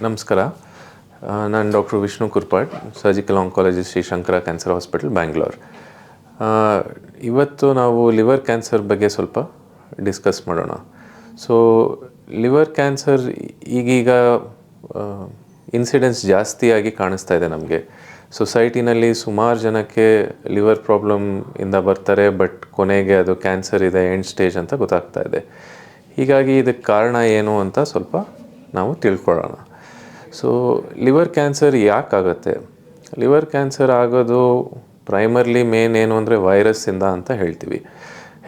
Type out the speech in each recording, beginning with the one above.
ನಮಸ್ಕಾರ. ನಾನು doctor Vishnu Kurpad, surgical oncologist, Shri Shankara cancer hospital, Bangalore. ಇವತ್ತು ನಾವು ಲಿವರ್ ಕ್ಯಾನ್ಸರ್ ಬಗ್ಗೆ ಸ್ವಲ್ಪ ಡಿಸ್ಕಸ್ ಮಾಡೋಣ. ಸೊ ಲಿವರ್ ಕ್ಯಾನ್ಸರ್ ಈಗೀಗ ಇನ್ಸಿಡೆನ್ಸ್ ಜಾಸ್ತಿಯಾಗಿ ಕಾಣಿಸ್ತಾ ಇದೆ ನಮಗೆ. ಸೊಸೈಟಿನಲ್ಲಿ ಸುಮಾರು ಜನಕ್ಕೆ ಲಿವರ್ ಪ್ರಾಬ್ಲಮ್ ಇಂದ ಬರ್ತಾರೆ, ಬಟ್ ಕೊನೆಗೆ ಅದು ಕ್ಯಾನ್ಸರ್ ಇದೆ, ಎಂಡ್ ಸ್ಟೇಜ್ ಅಂತ ಗೊತ್ತಾಗ್ತಾ ಇದೆ. ಹೀಗಾಗಿ ಇದಕ್ಕೆ ಕಾರಣ ಏನು ಅಂತ ಸ್ವಲ್ಪ ನಾವು ತಿಳ್ಕೊಳ್ಳೋಣ. ಸೊ ಲಿವರ್ ಕ್ಯಾನ್ಸರ್ ಯಾಕಾಗುತ್ತೆ? ಲಿವರ್ ಕ್ಯಾನ್ಸರ್ ಆಗೋದು ಪ್ರೈಮರ್ಲಿ ಮೇನ್ ಏನು ಅಂದರೆ ವೈರಸ್ಸಿಂದ ಅಂತ ಹೇಳ್ತೀವಿ.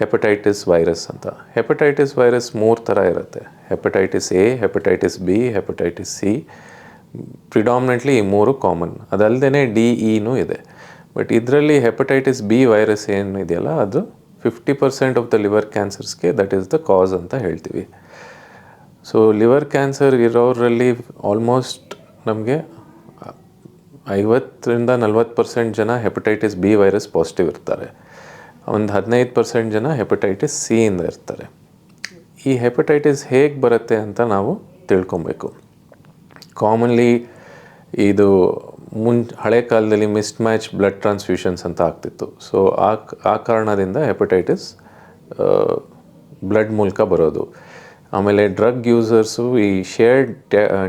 ಹೆಪಟೈಟಿಸ್ ವೈರಸ್ ಅಂತ. ಹೆಪಟೈಟಿಸ್ ವೈರಸ್ 3 ಥರ ಇರುತ್ತೆ. Hepatitis A, hepatitis B, hepatitis C. Predominantly ಈ 3 ಕಾಮನ್. ಅದಲ್ಲದೆ DEನೂ ಇದೆ. ಬಟ್ ಇದರಲ್ಲಿ ಹೆಪಟೈಟಿಸ್ ಬಿ ವೈರಸ್ ಏನು ಇದೆಯಲ್ಲ, ಅದು 50% ಆಫ್ ದ ಲಿವರ್ ಕ್ಯಾನ್ಸರ್ಸ್ಗೆ ದಟ್ ಈಸ್ ದ ಕಾಸ್ ಅಂತ ಹೇಳ್ತೀವಿ. ಸೊ ಲಿವರ್ ಕ್ಯಾನ್ಸರ್ ಇರೋರಲ್ಲಿ ಆಲ್ಮೋಸ್ಟ್ ನಮಗೆ 50-40% ಜನ ಹೆಪಟೈಟಿಸ್ ಬಿ ವೈರಸ್ ಪಾಸಿಟಿವ್ ಇರ್ತಾರೆ. ಒಂದು 15% ಜನ ಹೆಪಟೈಟಿಸ್ ಸಿಯಿಂದ ಇರ್ತಾರೆ. ಈ ಹೆಪಟೈಟಿಸ್ ಹೇಗೆ ಬರುತ್ತೆ ಅಂತ ನಾವು ತಿಳ್ಕೊಬೇಕು. ಕಾಮನ್ಲಿ ಇದು ಹಳೆ ಕಾಲದಲ್ಲಿ ಮಿಸ್ಡ್ ಮ್ಯಾಚ್ ಬ್ಲಡ್ ಟ್ರಾನ್ಸ್ಫ್ಯೂಷನ್ಸ್ ಅಂತ ಆಗ್ತಿತ್ತು. ಸೊ ಆ ಕಾರಣದಿಂದ ಹೆಪಟೈಟಿಸ್ ಬ್ಲಡ್ ಮೂಲಕ ಬರೋದು. ಆಮೇಲೆ ಡ್ರಗ್ ಯೂಸರ್ಸು ಈ ಶೇರ್ಡ್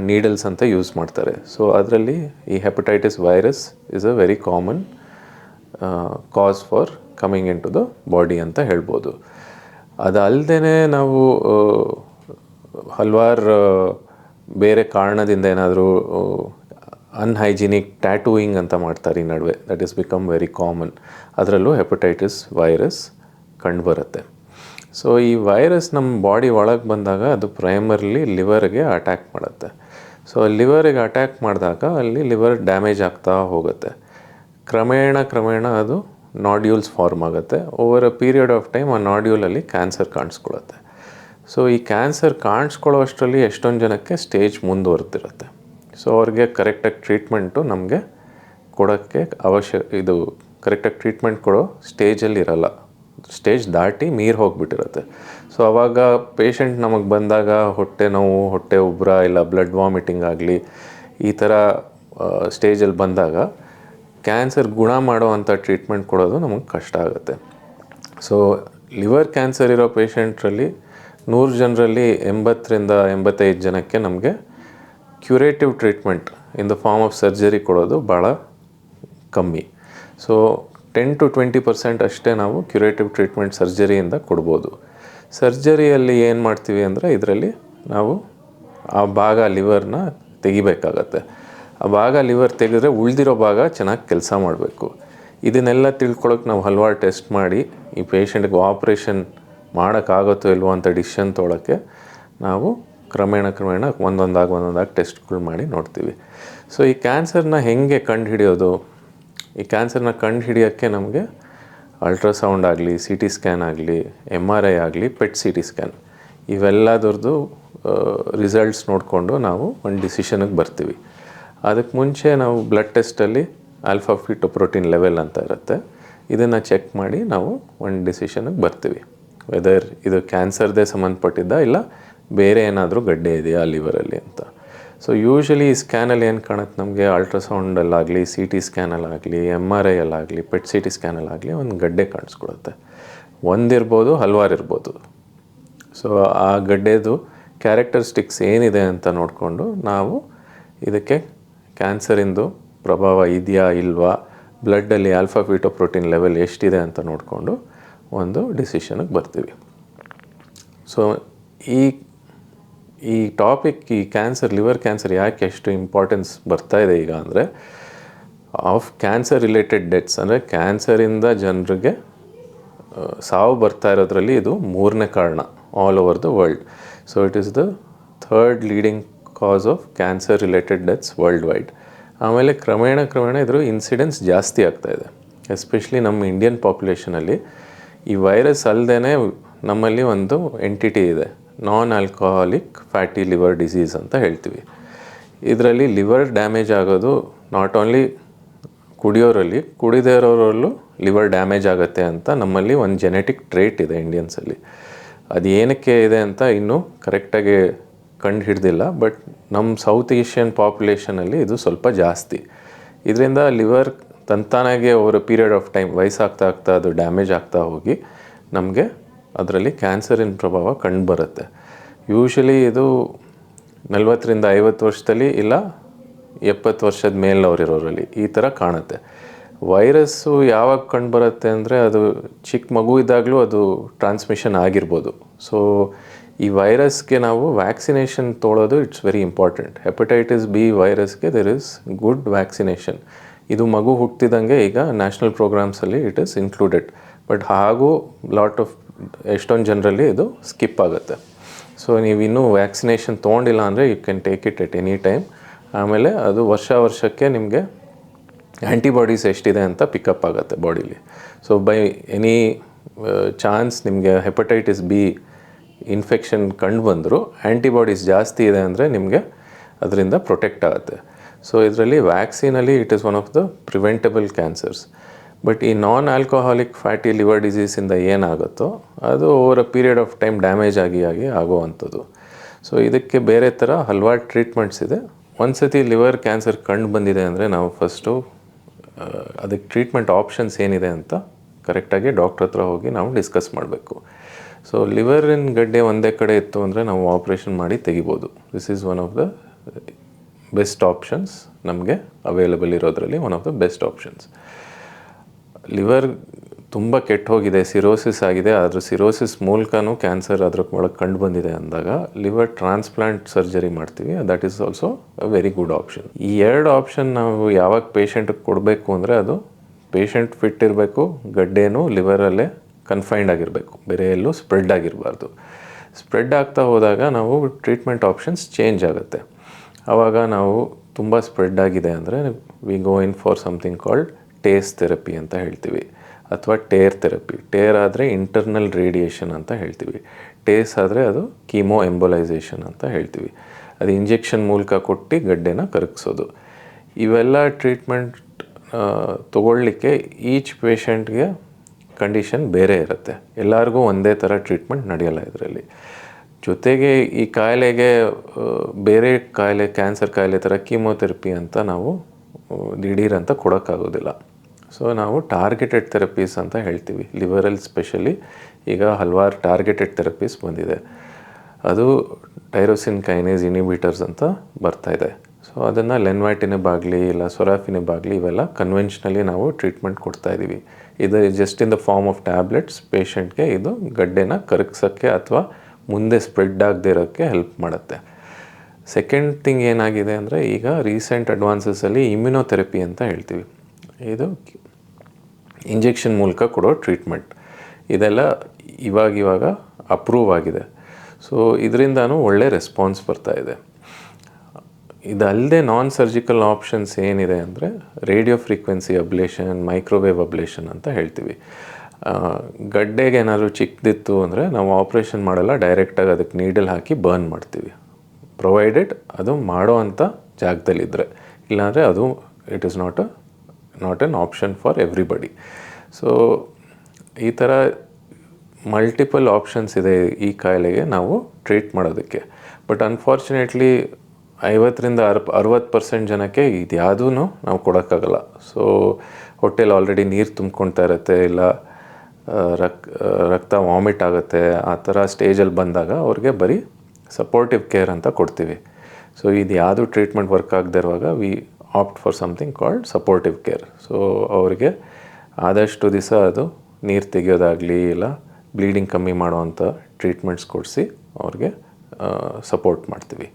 ನೀಡಲ್ಸ್ ಅಂತ ಯೂಸ್ ಮಾಡ್ತಾರೆ. ಸೊ ಅದರಲ್ಲಿ ಈ hepatitis virus is a very common cause for coming in to the body ಅಂತ ಹೇಳ್ಬೋದು. ಅದಲ್ಲದೆ ನಾವು ಹಲವಾರು ಬೇರೆ ಕಾರಣದಿಂದ ಏನಾದರೂ ಅನ್ಹೈಜಿನಿಕ್ ಟ್ಯಾಟೂಯಿಂಗ್ ಅಂತ ಮಾಡ್ತಾರೆ ಈ ನಡುವೆ. That is become very common. ಅದರಲ್ಲೂ ಹೆಪಟೈಟಿಸ್ ವೈರಸ್ ಕಂಡುಬರುತ್ತೆ. ಸೊ ಈ ವೈರಸ್ ನಮ್ಮ ಬಾಡಿ ಒಳಗೆ ಬಂದಾಗ ಅದು ಪ್ರೈಮರ್ಲಿ ಲಿವರ್ಗೆ ಅಟ್ಯಾಕ್ ಮಾಡುತ್ತೆ. ಸೊ ಲಿವರಿಗೆ ಅಟ್ಯಾಕ್ ಮಾಡಿದಾಗ ಅಲ್ಲಿ ಲಿವರ್ ಡ್ಯಾಮೇಜ್ ಆಗ್ತಾ ಹೋಗುತ್ತೆ. ಕ್ರಮೇಣ ಅದು ನಾಡ್ಯೂಲ್ಸ್ ಫಾರ್ಮ್ ಆಗುತ್ತೆ. Over a period of time ಆ ನಾಡ್ಯೂಲಲ್ಲಿ ಕ್ಯಾನ್ಸರ್ ಕಾಣಿಸ್ಕೊಳ್ಳುತ್ತೆ. ಸೊ ಈ ಕ್ಯಾನ್ಸರ್ ಕಾಣಿಸ್ಕೊಳ್ಳೋ ಅಷ್ಟರಲ್ಲಿ ಎಷ್ಟೊಂದು ಜನಕ್ಕೆ ಸ್ಟೇಜ್ ಮುಂದುವರೆದಿರುತ್ತೆ. ಸೊ ಅವ್ರಿಗೆ ಕರೆಕ್ಟಾಗಿ ಟ್ರೀಟ್ಮೆಂಟು ನಮಗೆ ಕೊಡೋಕ್ಕೆ ಇದು ಕರೆಕ್ಟಾಗಿ ಟ್ರೀಟ್ಮೆಂಟ್ ಕೊಡೋ ಸ್ಟೇಜಲ್ಲಿ ಇರಲ್ಲ. ಸ್ಟೇಜ್ ದಾಟಿ ಮೀರಿ ಹೋಗಿಬಿಟ್ಟಿರುತ್ತೆ. ಸೊ ಆವಾಗ ಪೇಷಂಟ್ ನಮಗೆ ಬಂದಾಗ ಹೊಟ್ಟೆ ನೋವು, ಹೊಟ್ಟೆ ಉಬ್ಬರ, ಇಲ್ಲ ಬ್ಲಡ್ ವಾಮಿಟಿಂಗ್ ಆಗಲಿ ಈ ಥರ ಸ್ಟೇಜಲ್ಲಿ ಬಂದಾಗ ಕ್ಯಾನ್ಸರ್ ಗುಣ ಮಾಡೋ ಅಂಥ ಟ್ರೀಟ್ಮೆಂಟ್ ಕೊಡೋದು ನಮಗೆ ಕಷ್ಟ ಆಗುತ್ತೆ. ಸೊ ಲಿವರ್ ಕ್ಯಾನ್ಸರ್ ಇರೋ ಪೇಷಂಟ್ರಲ್ಲಿ 100 ಜನರಲ್ಲಿ 80-85 ಜನಕ್ಕೆ ನಮಗೆ curative treatment in the form of surgery ಕೊಡೋದು ಭಾಳ ಕಮ್ಮಿ. ಸೊ 10-20% ಅಷ್ಟೇ ನಾವು ಕ್ಯೂರೇಟಿವ್ ಟ್ರೀಟ್ಮೆಂಟ್ ಸರ್ಜರಿಯಿಂದ ಕೊಡ್ಬೋದು. ಸರ್ಜರಿಯಲ್ಲಿ ಏನು ಮಾಡ್ತೀವಿ ಅಂದರೆ ಇದರಲ್ಲಿ ನಾವು ಆ ಭಾಗ ಲಿವರ್ನ ತೆಗಿಬೇಕಾಗತ್ತೆ. ಆ ಭಾಗ ಲಿವರ್ ತೆಗೆದ್ರೆ ಉಳಿದಿರೋ ಭಾಗ ಚೆನ್ನಾಗಿ ಕೆಲಸ ಮಾಡಬೇಕು. ಇದನ್ನೆಲ್ಲ ತಿಳ್ಕೊಳ್ಳೋಕೆ ನಾವು ಹಲವಾರು ಟೆಸ್ಟ್ ಮಾಡಿ ಈ ಪೇಷಂಟ್ಗೆ ಆಪ್ರೇಷನ್ ಮಾಡೋಕ್ಕಾಗುತ್ತೋ ಇಲ್ವೋ ಅಂತ ಡಿಸಿಷನ್ ತೊಗೊಳಕ್ಕೆ ನಾವು ಕ್ರಮೇಣ ಒಂದೊಂದಾಗಿ ಟೆಸ್ಟ್ಗಳು ಮಾಡಿ ನೋಡ್ತೀವಿ. ಸೊ ಈ ಕ್ಯಾನ್ಸರ್ನ ಹೇಗೆ ಕಂಡುಹಿಡಿಯೋದು? ಈ ಕ್ಯಾನ್ಸರ್ನ ಕಂಡುಹಿಡಿಯೋಕ್ಕೆ ನಮಗೆ ಅಲ್ಟ್ರಾಸೌಂಡ್ ಆಗಲಿ, CT ಸ್ಕ್ಯಾನ್ ಆಗಲಿ, MRI ಆಗಲಿ, PET CT ಸ್ಕ್ಯಾನ್ ಇವೆಲ್ಲದ್ರದ್ದು ರಿಸಲ್ಟ್ಸ್ ನೋಡಿಕೊಂಡು ನಾವು ಒಂದು ಡಿಸಿಷನ್ಗೆ ಬರ್ತೀವಿ. ಅದಕ್ಕೆ ಮುಂಚೆ ನಾವು ಬ್ಲಡ್ ಟೆಸ್ಟಲ್ಲಿ ಆಲ್ಫಾ ಫೀಟೋಪ್ರೋಟೀನ್ ಲೆವೆಲ್ ಅಂತ ಇರುತ್ತೆ. ಇದನ್ನು ಚೆಕ್ ಮಾಡಿ ನಾವು ಒಂದು ಡಿಸಿಷನ್ಗೆ ಬರ್ತೀವಿ. ವೆದರ್ ಇದು ಕ್ಯಾನ್ಸರ್ದೇ ಸಂಬಂಧಪಟ್ಟಿದ್ದ ಇಲ್ಲ ಬೇರೆ ಏನಾದರೂ ಗಡ್ಡೆ ಇದೆಯಾ ಲಿವರಲ್ಲಿ ಅಂತ. ಸೊ ಯೂಶ್ವಲಿ ಈ ಸ್ಕ್ಯಾನಲ್ಲಿ ಏನು ಕಾಣುತ್ತೆ ನಮಗೆ, ಅಲ್ಟ್ರಾಸೌಂಡಲ್ಲಾಗಲಿ, CT ಸ್ಕ್ಯಾನಲ್ಲಾಗಲಿ, MRIಯಲ್ಲಾಗಲಿ, PET CT ಸ್ಕ್ಯಾನಲ್ಲಾಗಲಿ ಒಂದು ಗಡ್ಡೆ ಕಾಣಿಸ್ಕೊಳುತ್ತೆ. ಒಂದಿರ್ಬೋದು, ಹಲವಾರು ಇರ್ಬೋದು. ಸೊ ಆ ಗಡ್ಡೆದು ಕ್ಯಾರೆಕ್ಟರಿಸ್ಟಿಕ್ಸ್ ಏನಿದೆ ಅಂತ ನೋಡಿಕೊಂಡು ನಾವು ಇದಕ್ಕೆ ಕ್ಯಾನ್ಸರಿಂದು ಪ್ರಭಾವ ಇದೆಯಾ ಇಲ್ವಾ, ಬ್ಲಡ್ಡಲ್ಲಿ ಆಲ್ಫಾ ಫೀಟೋಪ್ರೋಟೀನ್ ಲೆವೆಲ್ ಎಷ್ಟಿದೆ ಅಂತ ನೋಡಿಕೊಂಡು ಒಂದು ಡಿಸಿಷನ್ಗೆ ಬರ್ತೀವಿ. ಸೊ ಈ ಟಾಪಿಕ್, ಈ ಕ್ಯಾನ್ಸರ್, ಲಿವರ್ ಕ್ಯಾನ್ಸರ್ ಯಾಕೆ ಎಷ್ಟು ಇಂಪಾರ್ಟೆನ್ಸ್ ಬರ್ತಾ ಇದೆ ಈಗ ಅಂದರೆ, ಆಫ್ ಕ್ಯಾನ್ಸರ್ ರಿಲೇಟೆಡ್ ಡೆತ್ಸ್ ಅಂದರೆ ಕ್ಯಾನ್ಸರಿಂದ ಜನರಿಗೆ ಸಾವು ಬರ್ತಾ ಇರೋದ್ರಲ್ಲಿ ಇದು 3ನೇ ಕಾರಣ all over the world. So it is the 3rd leading cos of cancer related deaths world wide. ಆಮೇಲೆ ಕ್ರಮೇಣ ಇದ್ರ ಇನ್ಸಿಡೆನ್ಸ್ ಜಾಸ್ತಿ ಆಗ್ತಾಯಿದೆ. ಎಸ್ಪೆಷಲಿ ನಮ್ಮ ಇಂಡಿಯನ್ ಪಾಪ್ಯುಲೇಷನಲ್ಲಿ ಈ ವೈರಸ್ ಅಲ್ಲದೇ ನಮ್ಮಲ್ಲಿ ಒಂದು ಎಂಟಿಟಿ ಇದೆ, ನಾನ್ ಆಲ್ಕೋಹಾಲಿಕ್ ಫ್ಯಾಟಿ ಲಿವರ್ ಡಿಸೀಸ್ ಅಂತ ಹೇಳ್ತೀವಿ. ಇದರಲ್ಲಿ ಲಿವರ್ ಡ್ಯಾಮೇಜ್ ಆಗೋದು ನಾಟ್ ಓನ್ಲಿ ಕುಡಿಯೋರಲ್ಲಿ, ಕುಡಿದೇ ಇರೋರಲ್ಲೂ ಲಿವರ್ ಡ್ಯಾಮೇಜ್ ಆಗುತ್ತೆ ಅಂತ ನಮ್ಮಲ್ಲಿ ಒಂದು ಜೆನೆಟಿಕ್ ಟ್ರೇಟ್ ಇದೆ ಇಂಡಿಯನ್ಸಲ್ಲಿ. ಅದು ಏನಕ್ಕೆ ಇದೆ ಅಂತ ಇನ್ನೂ ಕರೆಕ್ಟಾಗಿ ಕಂಡು ಹಿಡ್ದಿಲ್ಲ, ಬಟ್ ನಮ್ಮ ಸೌತ್ ಏಷ್ಯನ್ ಪಾಪ್ಯುಲೇಷನಲ್ಲಿ ಇದು ಸ್ವಲ್ಪ ಜಾಸ್ತಿ. ಇದರಿಂದ ಲಿವರ್ ತಂತಾನಾಗೆ ಓವರ್ ಪೀರಿಯಡ್ ಆಫ್ ಟೈಮ್ ವಯಸ್ಸಾಗ್ತಾ ಆಗ್ತಾ ಅದು ಡ್ಯಾಮೇಜ್ ಆಗ್ತಾ ಹೋಗಿ ನಮಗೆ ಅದರಲ್ಲಿ ಕ್ಯಾನ್ಸರಿನ ಪ್ರಭಾವ ಕಂಡುಬರುತ್ತೆ. ಯೂಶ್ವಲಿ ಇದು 40-50 ವರ್ಷದಲ್ಲಿ ಇಲ್ಲ 70 ವರ್ಷದ ಮೇಲವರಿರೋರಲ್ಲಿ ಈ ಥರ ಕಾಣುತ್ತೆ. ವೈರಸ್ಸು ಯಾವಾಗ ಕಂಡುಬರುತ್ತೆ ಅಂದರೆ ಅದು ಚಿಕ್ಕ ಮಗು ಇದ್ದಾಗಲೂ ಅದು ಟ್ರಾನ್ಸ್ಮಿಷನ್ ಆಗಿರ್ಬೋದು. ಸೊ ಈ ವೈರಸ್ಗೆ ನಾವು ವ್ಯಾಕ್ಸಿನೇಷನ್ ತೊಗೊಳೋದು it's very important. Hepatitis B ವೈರಸ್ಗೆ ದೆರ್ ಇಸ್ ಗುಡ್ ವ್ಯಾಕ್ಸಿನೇಷನ್. ಇದು ಮಗು ಹುಟ್ಟಿದಂಗೆ ಈಗ ನ್ಯಾಷನಲ್ ಪ್ರೋಗ್ರಾಮ್ಸಲ್ಲಿ ಇಟ್ ಇಸ್ ಇನ್ಕ್ಲೂಡೆಡ್. ಬಟ್ ಹಾಗೂ ಎಷ್ಟೊಂದು ಜನರಲ್ಲಿ ಇದು ಸ್ಕಿಪ್ ಆಗುತ್ತೆ. ಸೊ ನೀವು ಇನ್ನೂ ವ್ಯಾಕ್ಸಿನೇಷನ್ ತೊಗೊಂಡಿಲ್ಲ ಅಂದರೆ you can take it at any time. ಆಮೇಲೆ ಅದು ವರ್ಷಕ್ಕೆ ನಿಮಗೆ ಆ್ಯಂಟಿಬಾಡೀಸ್ ಎಷ್ಟಿದೆ ಅಂತ ಪಿಕಪ್ ಆಗುತ್ತೆ ಬಾಡೀಲಿ. ಸೊ ಬೈ ಎನಿ ಚಾನ್ಸ್ ನಿಮಗೆ ಹೆಪಟೈಟಿಸ್ ಬಿ ಇನ್ಫೆಕ್ಷನ್ ಕಂಡು ಬಂದರೂ ಆ್ಯಂಟಿಬಾಡೀಸ್ ಜಾಸ್ತಿ ಇದೆ ಅಂದರೆ ನಿಮಗೆ ಅದರಿಂದ ಪ್ರೊಟೆಕ್ಟ್ ಆಗುತ್ತೆ. ಸೊ ಇದರಲ್ಲಿ ವ್ಯಾಕ್ಸಿನಲ್ಲಿ it is one of the preventable cancers. But ಈ ನಾನ್ ಆಲ್ಕೋಹಾಲಿಕ್ ಫ್ಯಾಟಿ ಲಿವರ್ ಡಿಸೀಸಿಂದ ಏನಾಗುತ್ತೋ ಅದು over a period of time damage ಆಗಿ ಆಗುವಂಥದ್ದು. ಸೊ ಇದಕ್ಕೆ ಬೇರೆ ಥರ ಹಲವಾರು ಟ್ರೀಟ್ಮೆಂಟ್ಸ್ ಇದೆ. ಒಂದು ಸತಿ ಲಿವರ್ ಕ್ಯಾನ್ಸರ್ ಕಂಡು ಬಂದಿದೆ ಅಂದರೆ ನಾವು ಫಸ್ಟು ಅದಕ್ಕೆ ಟ್ರೀಟ್ಮೆಂಟ್ ಆಪ್ಷನ್ಸ್ ಏನಿದೆ ಅಂತ ಕರೆಕ್ಟಾಗಿ ಡಾಕ್ಟ್ರ್ ಹತ್ರ ಹೋಗಿ ನಾವು ಡಿಸ್ಕಸ್ ಮಾಡಬೇಕು. ಸೊ ಲಿವರಿನ ಗಡ್ಡೆ ಒಂದೇ ಕಡೆ ಇತ್ತು ಅಂದರೆ ನಾವು ಆಪ್ರೇಷನ್ ಮಾಡಿ ತೆಗಿಬೋದು. This is one of the best options ನಮಗೆ ಅವೈಲಬಲ್ ಇರೋದ್ರಲ್ಲಿ one of the best options. Liver ತುಂಬ ಕೆಟ್ಟು ಹೋಗಿದೆ, ಸಿರೋಸಿಸ್ ಆಗಿದೆ, ಅದ್ರ ಸಿರೋಸಿಸ್ ಮೂಲಕನೂ ಕ್ಯಾನ್ಸರ್ ಅದ್ರ ಒಳಗೆ ಕಂಡು ಬಂದಿದೆ ಅಂದಾಗ ಲಿವರ್ ಟ್ರಾನ್ಸ್ಪ್ಲಾಂಟ್ ಸರ್ಜರಿ ಮಾಡ್ತೀವಿ. That is also a very good option. ಈ ಎರಡು ಆಪ್ಷನ್ ನಾವು ಯಾವಾಗ ಪೇಷಂಟ್ಗೆ ಕೊಡಬೇಕು ಅಂದರೆ ಅದು ಪೇಷಂಟ್ ಫಿಟ್ ಇರಬೇಕು, ಗಡ್ಡೆನೂ ಲಿವರಲ್ಲೇ ಕನ್ಫೈನ್ಡ್ ಆಗಿರಬೇಕು, ಬೇರೆ ಎಲ್ಲೂ ಸ್ಪ್ರೆಡ್ ಆಗಿರಬಾರ್ದು. ಸ್ಪ್ರೆಡ್ ಆಗ್ತಾ ಹೋದಾಗ ನಾವು ಟ್ರೀಟ್ಮೆಂಟ್ ಆಪ್ಷನ್ಸ್ ಚೇಂಜ್ ಆಗುತ್ತೆ. ಆವಾಗ ನಾವು ತುಂಬ ಸ್ಪ್ರೆಡ್ ಆಗಿದೆ ಅಂದರೆ we go in for something called taste therapy ಅಂತ ಹೇಳ್ತೀವಿ, ಅಥವಾ ಟೇರ್ ಥೆರಪಿ. ಟೇರ್ ಆದರೆ ಇಂಟರ್ನಲ್ ರೇಡಿಯೇಷನ್ ಅಂತ ಹೇಳ್ತೀವಿ. ಟೇಸ್ ಆದರೆ ಅದು ಕೀಮೋ ಎಂಬೋಲೈಸೇಷನ್ ಅಂತ ಹೇಳ್ತೀವಿ. ಅದು ಇಂಜೆಕ್ಷನ್ ಮೂಲಕ ಕೊಟ್ಟು ಗಡ್ಡೆನ ಕರಗಿಸೋದು. ಇವೆಲ್ಲ ಟ್ರೀಟ್ಮೆಂಟ್ ತಗೊಳ್ಳಿಕ್ಕೆ ಈಚ್ ಪೇಷಂಟ್ಗೆ ಕಂಡೀಷನ್ ಬೇರೆ ಇರುತ್ತೆ. ಎಲ್ಲರಿಗೂ ಒಂದೇ ಥರ ಟ್ರೀಟ್ಮೆಂಟ್ ನಡೆಯಲ್ಲ ಇದರಲ್ಲಿ. ಜೊತೆಗೆ ಈ ಕಾಯಿಲೆಗೆ ಬೇರೆ ಕಾಯಿಲೆ, ಕ್ಯಾನ್ಸರ್ ಕಾಯಿಲೆ ಥರ ಕೀಮೋಥೆರಪಿ ಅಂತ ನಾವು ದಿಢೀರಂತ ಕೊಡೋಕ್ಕಾಗೋದಿಲ್ಲ. ಸೊ ನಾವು ಟಾರ್ಗೆಟೆಡ್ ಥೆರಪೀಸ್ ಅಂತ ಹೇಳ್ತೀವಿ. ಲಿವರಲ್ಲಿ ಸ್ಪೆಷಲಿ ಈಗ ಹಲವಾರು ಟಾರ್ಗೆಟೆಡ್ ಥೆರಪೀಸ್ ಬಂದಿದೆ. ಅದು ಟೈರೋಸಿನ್ ಕೈನೇಸ್ ಇನಿಬಿಟರ್ಸ್ ಅಂತ ಬರ್ತಾಯಿದೆ. ಸೊ ಅದನ್ನು ಲೆನ್ವಾಟಿನಿಬ್ ಆಗಲಿ ಇಲ್ಲ ಸೊರಾಫಿನಿಬ್ ಆಗಲಿ ಇವೆಲ್ಲ ಕನ್ವೆನ್ಷನಲಿ ನಾವು ಟ್ರೀಟ್ಮೆಂಟ್ ಕೊಡ್ತಾಯಿದ್ದೀವಿ. ಇದು just in the form of tablets. ಪೇಷಂಟ್ಗೆ ಇದು ಗಡ್ಡೆನ ಕರಗಿಸೋಕ್ಕೆ ಅಥವಾ ಮುಂದೆ ಸ್ಪ್ರೆಡ್ ಆಗದೆ ಇರೋಕ್ಕೆ ಹೆಲ್ಪ್ ಮಾಡುತ್ತೆ. ಸೆಕೆಂಡ್ ಥಿಂಗ್ ಏನಾಗಿದೆ ಅಂದರೆ ಈಗ ರೀಸೆಂಟ್ ಅಡ್ವಾನ್ಸಸಲ್ಲಿ ಇಮ್ಯುನೋಥೆರಪಿ ಅಂತ ಹೇಳ್ತೀವಿ. ಇದು ಇಂಜೆಕ್ಷನ್ ಮೂಲಕ ಕೊಡೋ ಟ್ರೀಟ್ಮೆಂಟ್. ಇದೆಲ್ಲ ಇವಾಗ ಅಪ್ರೂವ್ ಆಗಿದೆ. ಸೊ ಇದರಿಂದನೂ ಒಳ್ಳೆ ರೆಸ್ಪಾನ್ಸ್ ಬರ್ತಾಯಿದೆ. ಇದಲ್ಲದೆ ನಾನ್ ಸರ್ಜಿಕಲ್ ಆಪ್ಷನ್ಸ್ ಏನಿದೆ ಅಂದರೆ radio frequency ablation, microwave ablation ಅಂತ ಹೇಳ್ತೀವಿ. ಗಡ್ಡೆಗೆ ಏನಾದರೂ ಚಿಕ್ಕದಿತ್ತು ಅಂದರೆ ನಾವು ಆಪ್ರೇಷನ್ ಮಾಡಲ್ಲ, ಡೈರೆಕ್ಟಾಗಿ ಅದಕ್ಕೆ ನೀಡಲ್ ಹಾಕಿ ಬರ್ನ್ ಮಾಡ್ತೀವಿ, ಪ್ರೊವೈಡೆಡ್ ಅದು ಮಾಡೋ ಅಂಥ ಜಾಗದಲ್ಲಿದ್ದರೆ. ಇಲ್ಲಾಂದರೆ ಅದು it is not an option for everybody. So ಈ ಥರ ಮಲ್ಟಿಪಲ್ ಆಪ್ಷನ್ಸ್ ಇದೆ ಈ ಕಾಯಿಲೆಗೆ ನಾವು ಟ್ರೀಟ್ ಮಾಡೋದಕ್ಕೆ. ಬಟ್ ಅನ್ಫಾರ್ಚುನೇಟ್ಲಿ 50-60% ಜನಕ್ಕೆ ಇದು ಯಾವುದೂ ನಾವು ಕೊಡೋಕ್ಕಾಗಲ್ಲ. ಸೊ ಹೊಟ್ಟೆಲಿ ಆಲ್ರೆಡಿ ನೀರು ತುಂಬ್ಕೊಳ್ತಾ ಇರುತ್ತೆ, ಇಲ್ಲ ರಕ್ತ ವಾಮಿಟ್ ಆಗುತ್ತೆ. ಆ ಥರ ಸ್ಟೇಜಲ್ಲಿ ಬಂದಾಗ ಅವ್ರಿಗೆ ಬರೀ ಸಪೋರ್ಟಿವ್ ಕೇರ್ ಅಂತ ಕೊಡ್ತೀವಿ. ಸೊ ಇದು ಯಾವುದು ಟ್ರೀಟ್ಮೆಂಟ್ ವರ್ಕ್ ಆಗದೆ ಇರುವಾಗ we opt for something called supportive care. So ಅವರಿಗೆ ಆದಷ್ಟು ದಿವಸ ಅದು ನೀರು ತೆಗೆಯೋದಾಗಲಿ ಇಲ್ಲ ಬ್ಲೀಡಿಂಗ್ ಕಮ್ಮಿ ಮಾಡೋವಂಥ ಟ್ರೀಟ್ಮೆಂಟ್ಸ್ ಕೊಡಿಸಿ ಅವ್ರಿಗೆ ಸಪೋರ್ಟ್ ಮಾಡ್ತೀವಿ.